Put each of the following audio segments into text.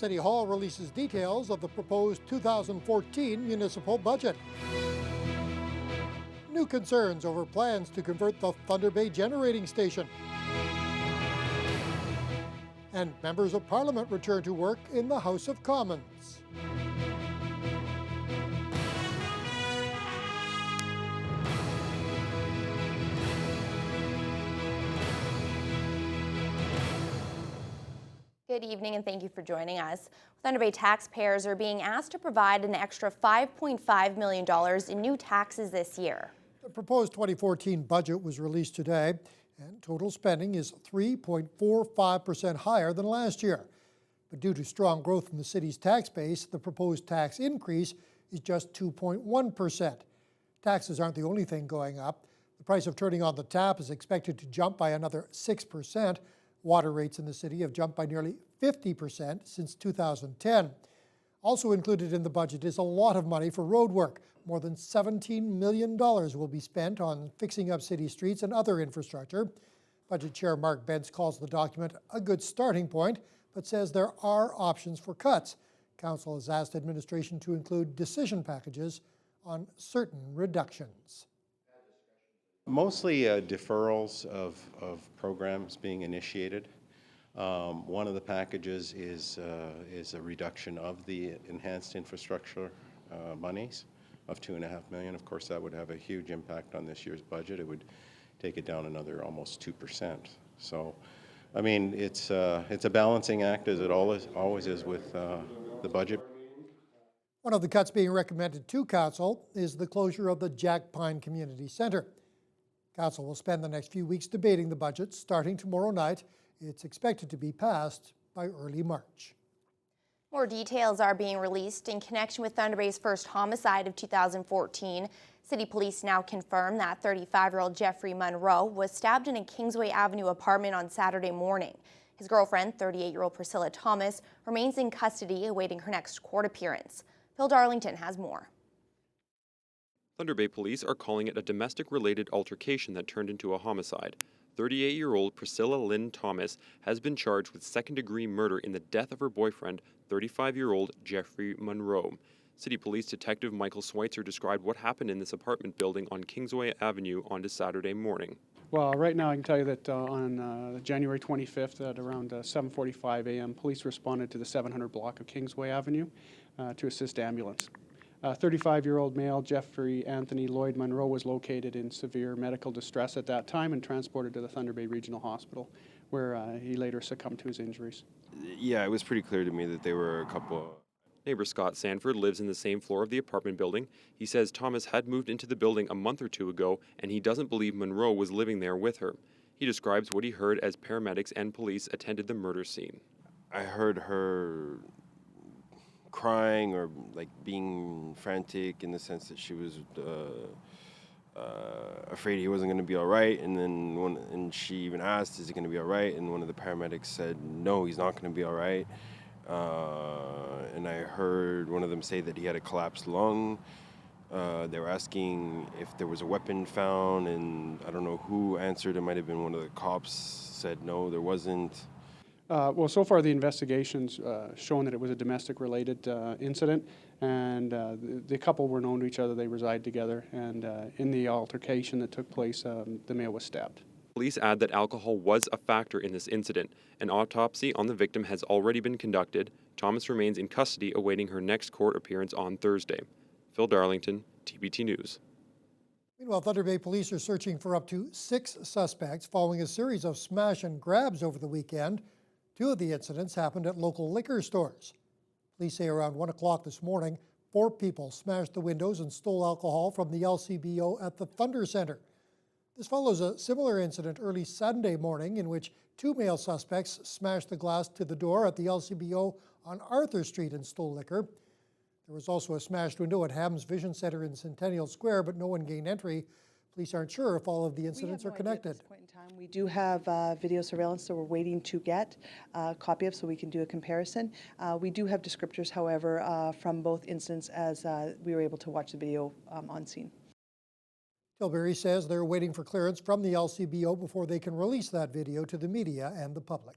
City Hall releases details of the proposed 2014 municipal budget. New concerns over plans to convert the Thunder Bay generating station. And members of Parliament return to work in the House of Commons. Good evening and thank you for joining us. Thunder Bay taxpayers are being asked to provide an extra $5.5 million in new taxes this year. The proposed 2014 budget was released today, and total spending is 3.45% higher than last year. But due to strong growth in the city's tax base, the proposed tax increase is just 2.1%. Taxes aren't the only thing going up. The price of turning on the tap is expected to jump by another 6%. Water rates in the city have jumped by nearly 50% since 2010. Also included in the budget is a lot of money for road work. More than $17 million will be spent on fixing up city streets and other infrastructure. Budget Chair Mark Bentz calls the document a good starting point, but says there are options for cuts. Council has asked administration to include decision packages on certain reductions. Mostly deferrals of programs being initiated. One of the packages is a reduction of the enhanced infrastructure monies of $2.5 million. Of course, that would have a huge impact on this year's budget. It would take it down another almost 2%. So, I mean, it's a balancing act, as it always is with the budget. One of the cuts being recommended to Council is the closure of the Jack Pine Community Centre. Council will spend the next few weeks debating the budget starting tomorrow night. It's expected to be passed by early March. More details are being released in connection with Thunder Bay's first homicide of 2014. City police now confirm that 35-year-old Jeffrey Monroe was stabbed in a Kingsway Avenue apartment on Saturday morning. His girlfriend, 38-year-old Priscilla Thomas, remains in custody awaiting her next court appearance. Phil Darlington has more. Thunder Bay police are calling it a domestic-related altercation that turned into a homicide. 38-year-old Priscilla Lynn Thomas has been charged with second-degree murder in the death of her boyfriend, 35-year-old Jeffrey Monroe. City Police Detective Michael Schweitzer described what happened in this apartment building on Kingsway Avenue on Saturday morning. Well, right now I can tell you that on January 25th at around 7:45 a.m., police responded to the 700 block of Kingsway Avenue to assist ambulance. 35-year-old male Jeffrey Anthony Lloyd Monroe was located in severe medical distress at that time and transported to the Thunder Bay Regional Hospital, where he later succumbed to his injuries. Yeah, it was pretty clear to me that they were a couple. Neighbor Scott Sanford lives in the same floor of the apartment building. He says Thomas had moved into the building a month or two ago, and he doesn't believe Monroe was living there with her. He describes what he heard as paramedics and police attended the murder scene. I heard her crying or like being frantic in the sense that she was afraid he wasn't going to be all right, and then she even asked, is he going to be all right, and one of the paramedics said, no, he's not going to be all right. And I heard one of them say that he had a collapsed lung. They were asking if there was a weapon found, and I don't know who answered. It might have been one of the cops, said no, there wasn't. Well, so far the investigation's shown that it was a domestic-related incident, and the couple were known to each other. They reside together, and in the altercation that took place, the male was stabbed. Police add that alcohol was a factor in this incident. An autopsy on the victim has already been conducted. Thomas remains in custody awaiting her next court appearance on Thursday. Phil Darlington, TBT News. Meanwhile, Thunder Bay police are searching for up to 6 suspects following a series of smash and grabs over the weekend. 2 of the incidents happened at local liquor stores. Police say around 1 o'clock this morning, 4 people smashed the windows and stole alcohol from the LCBO at the Thunder Center. This follows a similar incident early Sunday morning in which 2 male suspects smashed the glass to the door at the LCBO on Arthur Street and stole liquor. There was also a smashed window at Ham's Vision Center in Centennial Square, but no one gained entry. Police aren't sure if all of the incidents are connected. At this point in time, we do have video surveillance that we're waiting to get a copy of so we can do a comparison. We do have descriptors, however, from both incidents as we were able to watch the video on scene. Tilbury says they're waiting for clearance from the LCBO before they can release that video to the media and the public.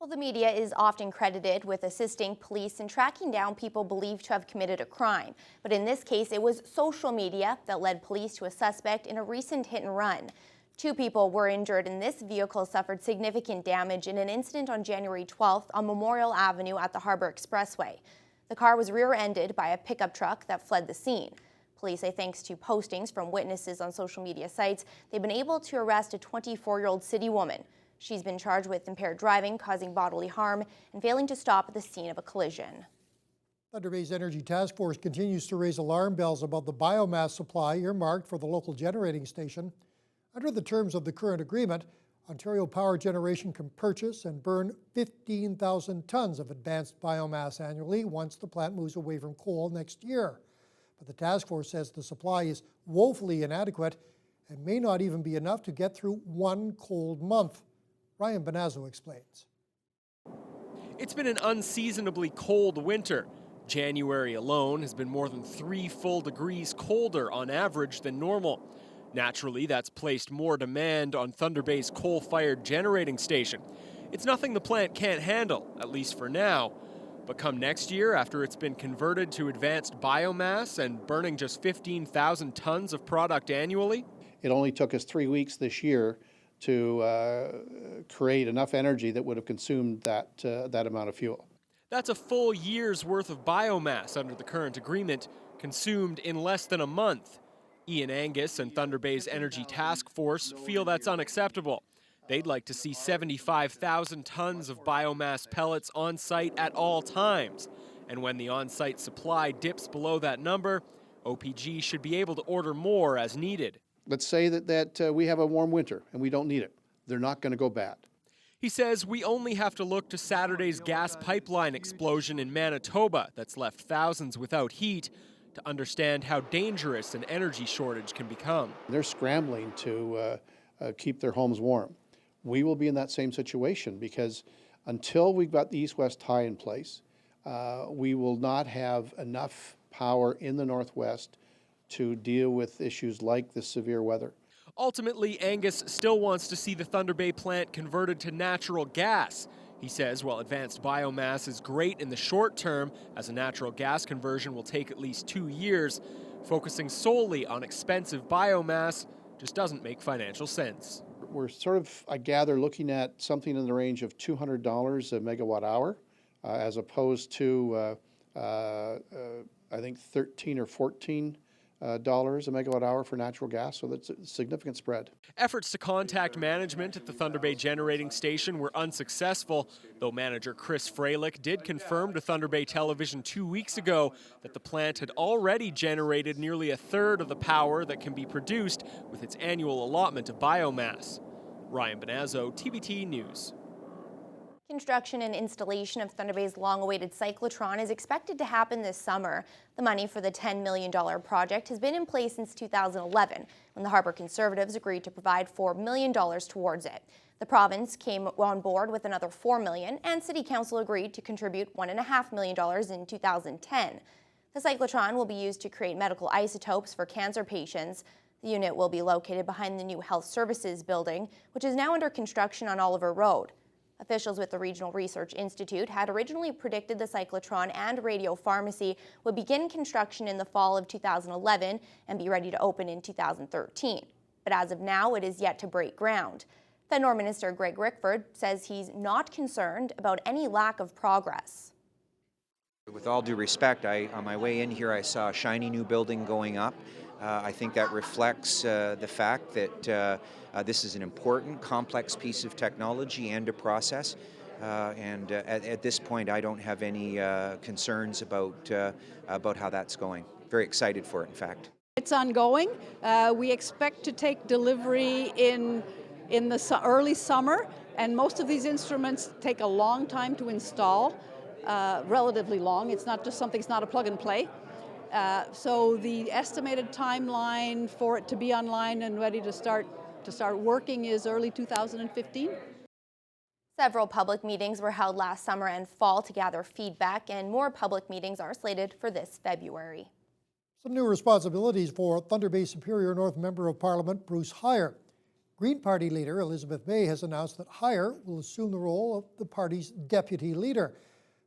Well, the media is often credited with assisting police in tracking down people believed to have committed a crime. But in this case, it was social media that led police to a suspect in a recent hit and run. 2 people were injured, and this vehicle suffered significant damage in an incident on January 12th on Memorial Avenue at the Harbor Expressway. The car was rear-ended by a pickup truck that fled the scene. Police say thanks to postings from witnesses on social media sites, they've been able to arrest a 24-year-old city woman. She's been charged with impaired driving, causing bodily harm, and failing to stop at the scene of a collision. Thunder Bay's Energy Task Force continues to raise alarm bells about the biomass supply earmarked for the local generating station. Under the terms of the current agreement, Ontario Power Generation can purchase and burn 15,000 tons of advanced biomass annually once the plant moves away from coal next year. But the task force says the supply is woefully inadequate and may not even be enough to get through one cold month. Ryan Benazzo explains. It's been an unseasonably cold winter. January alone has been more than 3 full degrees colder on average than normal. Naturally, that's placed more demand on Thunder Bay's coal-fired generating station. It's nothing the plant can't handle, at least for now. But come next year, after it's been converted to advanced biomass and burning just 15,000 tons of product annually? It only took us 3 weeks this year to create enough energy that would have consumed that amount of fuel. That's a full year's worth of biomass under the current agreement, consumed in less than a month. Ian Angus and Thunder Bay's Energy Task Force feel that's unacceptable. They'd like to see 75,000 tons of biomass pellets on site at all times. And when the on-site supply dips below that number, OPG should be able to order more as needed. Let's say that we have a warm winter and we don't need it. They're not going to go bad. He says we only have to look to Saturday's gas pipeline explosion in Manitoba that's left thousands without heat to understand how dangerous an energy shortage can become. They're scrambling to keep their homes warm. We will be in that same situation because until we've got the east-west tie in place, we will not have enough power in the northwest to deal with issues like the severe weather. Ultimately, Angus still wants to see the Thunder Bay plant converted to natural gas. He says while advanced biomass is great in the short term, as a natural gas conversion will take at least 2 years, focusing solely on expensive biomass just doesn't make financial sense. We're sort of, I gather, looking at something in the range of $200 a megawatt hour, as opposed to, I think, 13 or 14 dollars a megawatt hour for natural gas, so that's a significant spread. Efforts to contact management at the Thunder Bay generating station were unsuccessful, though manager Chris Freilich did confirm to Thunder Bay Television 2 weeks ago that the plant had already generated nearly a third of the power that can be produced with its annual allotment of biomass. Ryan Benazzo, TBT News. Construction and installation of Thunder Bay's long-awaited cyclotron is expected to happen this summer. The money for the $10 million project has been in place since 2011, when the Harbour Conservatives agreed to provide $4 million towards it. The province came on board with another $4 million, and City Council agreed to contribute $1.5 million in 2010. The cyclotron will be used to create medical isotopes for cancer patients. The unit will be located behind the new Health Services building, which is now under construction on Oliver Road. Officials with the Regional Research Institute had originally predicted the cyclotron and radio pharmacy would begin construction in the fall of 2011 and be ready to open in 2013. But as of now, it is yet to break ground. Fenor Minister Greg Rickford says he's not concerned about any lack of progress. With all due respect, on my way in here, I saw a shiny new building going up. I think that reflects the fact that this is an important, complex piece of technology and a process. At this point, I don't have any concerns about how that's going. Very excited for it, in fact. It's ongoing. We expect to take delivery in the early summer, and most of these instruments take a long time to install, relatively long. It's not just something, it's not a plug and play. So the estimated timeline for it to be online and ready to start working is early 2015. Several public meetings were held last summer and fall to gather feedback, and more public meetings are slated for this February. Some new responsibilities for Thunder Bay Superior North Member of Parliament Bruce Heyer. Green Party leader Elizabeth May has announced that Hire will assume the role of the party's deputy leader.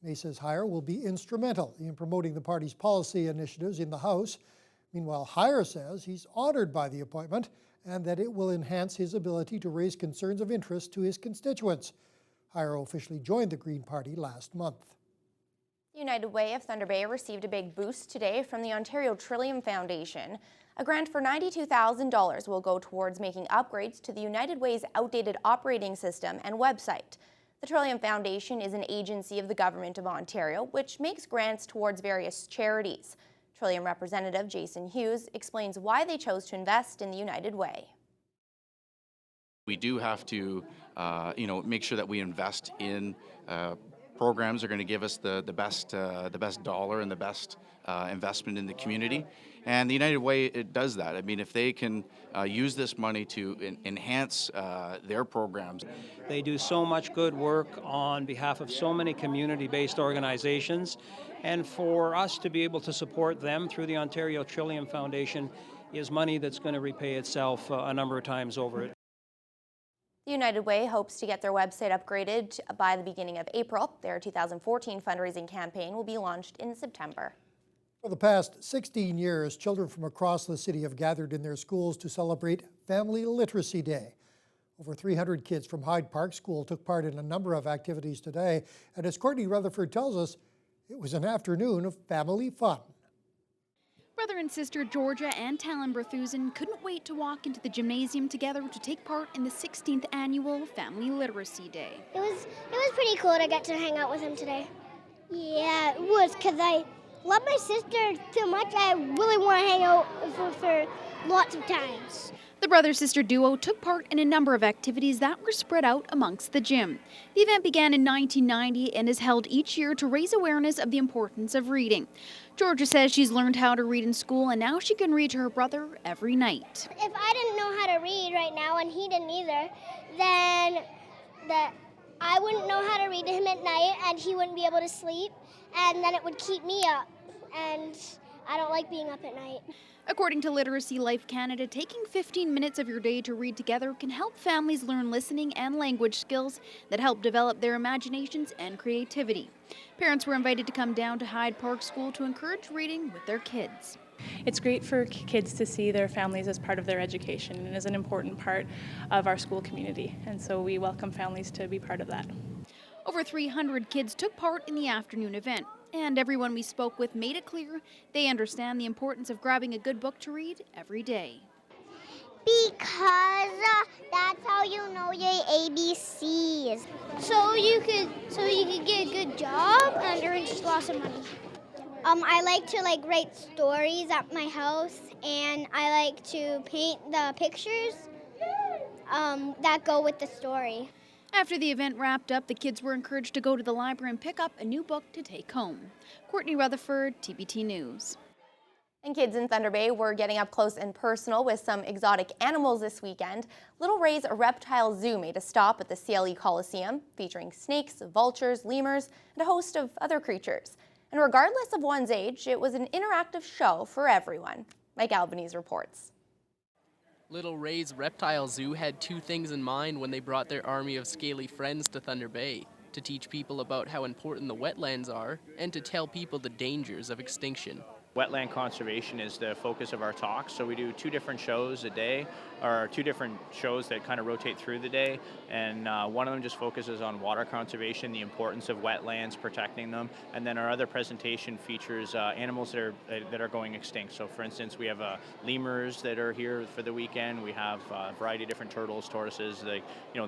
May says Hire will be instrumental in promoting the party's policy initiatives in the House. Meanwhile, Hire says he's honored by the appointment and that it will enhance his ability to raise concerns of interest to his constituents. Hire officially joined the Green Party last month. The United Way of Thunder Bay received a big boost today from the Ontario Trillium Foundation. A grant for $92,000 will go towards making upgrades to the United Way's outdated operating system and website. The Trillium Foundation is an agency of the Government of Ontario, which makes grants towards various charities. Trillium representative Jason Hughes explains why they chose to invest in the United Way. We do have to, make sure that we invest in programs that are going to give us the best dollar and the best investment in the community. And the United Way, it does that. I mean, if they can use this money to enhance their programs. They do so much good work on behalf of so many community-based organizations. And for us to be able to support them through the Ontario Trillium Foundation is money that's going to repay itself a number of times over. The United Way hopes to get their website upgraded by the beginning of April. Their 2014 fundraising campaign will be launched in September. For the past 16 years, children from across the city have gathered in their schools to celebrate Family Literacy Day. Over 300 kids from Hyde Park School took part in a number of activities today, and as Courtney Rutherford tells us, it was an afternoon of family fun. Brother and sister Georgia and Talon Berthusen couldn't wait to walk into the gymnasium together to take part in the 16th annual Family Literacy Day. It was pretty cool to get to hang out with him today. Yeah, it was, because I love my sister so much. I really want to hang out with her lots of times. The brother-sister duo took part in a number of activities that were spread out amongst the gym. The event began in 1990 and is held each year to raise awareness of the importance of reading. Georgia says she's learned how to read in school and now she can read to her brother every night. If I didn't know how to read right now and he didn't either, then I wouldn't know how to read to him at night and he wouldn't be able to sleep, and then it would keep me up, and I don't like being up at night. According to Literacy Life Canada, taking 15 minutes of your day to read together can help families learn listening and language skills that help develop their imaginations and creativity. Parents were invited to come down to Hyde Park School to encourage reading with their kids. It's great for kids to see their families as part of their education and is an important part of our school community, and so we welcome families to be part of that. Over 300 kids took part in the afternoon event, and everyone we spoke with made it clear they understand the importance of grabbing a good book to read every day. Because that's how you know your ABCs. So you could get a good job and earn just lots of money. I like to write stories at my house, and I like to paint the pictures that go with the story. After the event wrapped up, the kids were encouraged to go to the library and pick up a new book to take home. Courtney Rutherford, TBT News. And kids in Thunder Bay were getting up close and personal with some exotic animals this weekend. Little Ray's Reptile Zoo made a stop at the CLE Coliseum, featuring snakes, vultures, lemurs, and a host of other creatures. And regardless of one's age, it was an interactive show for everyone. Mike Albanese reports. Little Ray's Reptile Zoo had two things in mind when they brought their army of scaly friends to Thunder Bay: to teach people about how important the wetlands are and to tell people the dangers of extinction. Wetland conservation is the focus of our talks, so we do two different shows a day, or two different shows that kind of rotate through the day, and one of them just focuses on water conservation, the importance of wetlands, protecting them, and then our other presentation features animals that are going extinct. So for instance, we have lemurs that are here for the weekend, we have a variety of different turtles, tortoises, the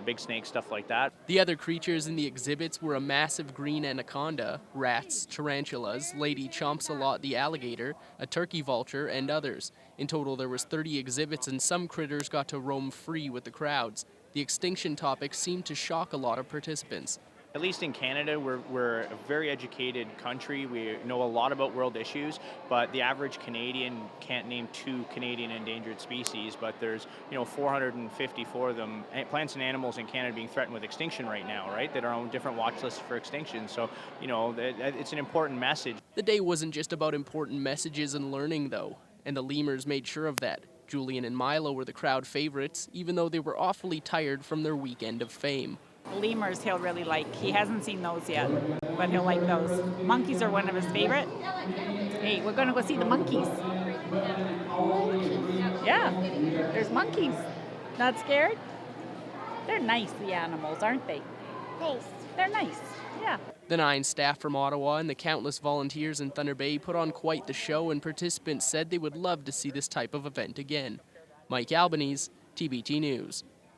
big snakes, stuff like that. The other creatures in the exhibits were a massive green anaconda, rats, tarantulas, Lady Chomps-a-Lot the alligator, a turkey vulture, and others. In total, there was 30 exhibits, and some critters got to roam free with the crowds. The extinction topic seemed to shock a lot of participants. At least in Canada, we're a very educated country. We know a lot about world issues, but the average Canadian can't name 2 Canadian endangered species, but there's 454 of them, plants and animals in Canada being threatened with extinction right now, right? That are on different watch lists for extinction. So, it's an important message. The day wasn't just about important messages and learning, though, and the lemurs made sure of that. Julian and Milo were the crowd favorites, even though they were awfully tired from their weekend of fame. Lemurs he'll really like. He hasn't seen those yet, but he'll like those. Monkeys are one of his favorite. Hey, we're going to go see the monkeys. Yeah, there's monkeys. Not scared? They're nice, the animals, aren't they? Nice. They're nice, yeah. The 9 staff from Ottawa and the countless volunteers in Thunder Bay put on quite the show, and participants said they would love to see this type of event again. Mike Albanese, TBT News.